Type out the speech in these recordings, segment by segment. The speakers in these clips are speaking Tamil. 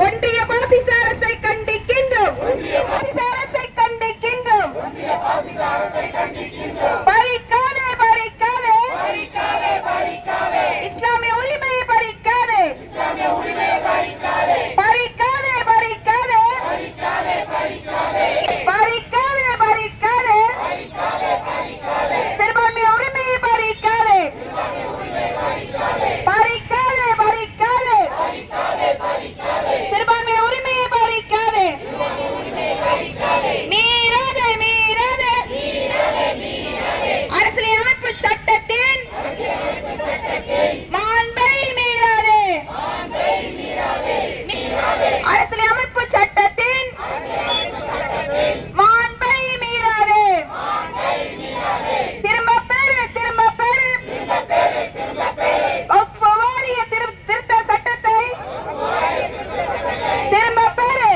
ஒன்றிய பாசிச அரசை கண்டிக்கின்றோம். பறிக்காதே பறிக்காதே இஸ்லாமிய உரிமையை பறிக்காதே. பறிக்காதே பறிக்காதே பறிக்காதே பறிக்காதே சிறுபான்மைய உரிமையை பறிக்காதே. பறிக்காதே பறிக்காதே சிறுபான்மைய உரிமையை பறிக்காதே. மீறாதே மீறாதே அரசியலமைப்பு சட்டத்தின் மாண்பை மீறாதே. அரசியலமைப்பு சட்டத்தின் மாண்பை மீறாதே. திரும்ப பெறு திரும்ப பெறு வக்ஃபு வாரிய திருத்த சட்டத்தை திரும்ப பெறு.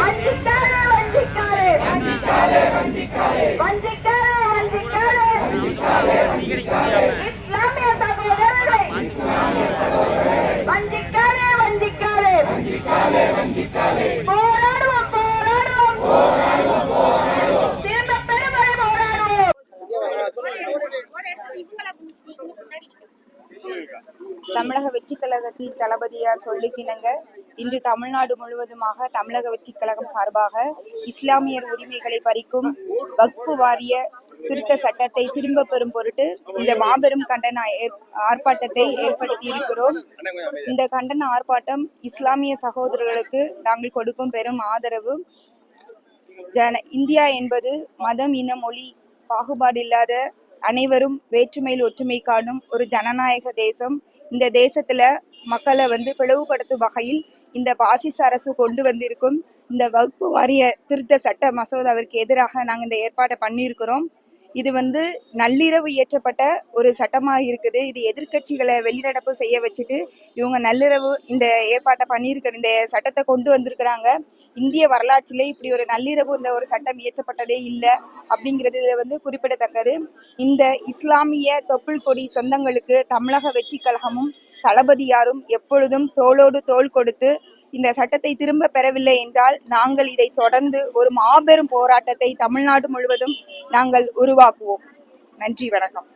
வஞ்சிக்காதே வஞ்சிக்காதே வஞ்சிக்காதே வஞ்சிக்காதே இஸ்லாமிய சகோதரர்களை வஞ்சிக்காதே வஞ்சிக்காதே போராடுவோம் போராடுவோம் திரும்ப பெறுவரை போராடுவோம். தமிழக வெற்றி கழகத்தின் தளபதியார் சொல்லிக்கிணங்க இன்று தமிழ்நாடு முழுவதுமாக தமிழக வெற்றி கழகம் சார்பாக இஸ்லாமியர் உரிமைகளை பறிக்கும் வக்ஃபு வாரிய திருத்த சட்டத்தை திரும்ப பெறும் பொருட்டு இந்த மாபெரும் கண்டன ஆர்ப்பாட்டத்தை ஏற்படுத்தி இருக்கிறோம். இந்த கண்டன ஆர்ப்பாட்டம் இஸ்லாமிய சகோதரர்களுக்கு நாங்கள் கொடுக்கும் பெரும் ஆதரவு. இந்தியா என்பது மதம் இன மொழி பாகுபாடு இல்லாத அனைவரும் வேற்றுமையில் ஒற்றுமை காணும் ஒரு ஜனநாயக தேசம். இந்த தேசத்துல மக்களை பிளவுபடுத்தும் வகையில் இந்த பாசிச அரசு கொண்டு வந்திருக்கும் இந்த வக்ஃபு வாரிய திருத்த சட்ட மசோதாவிற்கு எதிராக நாங்கள் இந்த ஏற்பாட்டை பண்ணியிருக்கிறோம். இது நள்ளிரவு இயற்றப்பட்ட ஒரு சட்டமாக இருக்குது. இது எதிர்கட்சிகளை வெளிநடப்பு செய்ய வச்சுட்டு இவங்க நள்ளிரவு இந்த ஏற்பாட்டை பண்ணியிருக்கிற இந்த சட்டத்தை கொண்டு வந்திருக்கிறாங்க. இந்திய வரலாற்றிலே இப்படி ஒரு நள்ளிரவு இந்த ஒரு சட்டம் இயற்றப்பட்டதே இல்லை அப்படிங்கிறது குறிப்பிடத்தக்கது. இந்த இஸ்லாமிய தொப்புள் கொடி சொந்தங்களுக்கு தமிழக வெற்றி கழகமும் தளபதியாரும் எப்பொழுதும் தோளோடு தோள் கொடுத்து இந்த சட்டத்தை திரும்ப பெறவில்லை என்றால் நாங்கள் இதை தொடர்ந்து ஒரு மாபெரும் போராட்டத்தை தமிழ்நாடு முழுவதும் நாங்கள் உருவாக்குவோம். நன்றி, வணக்கம்.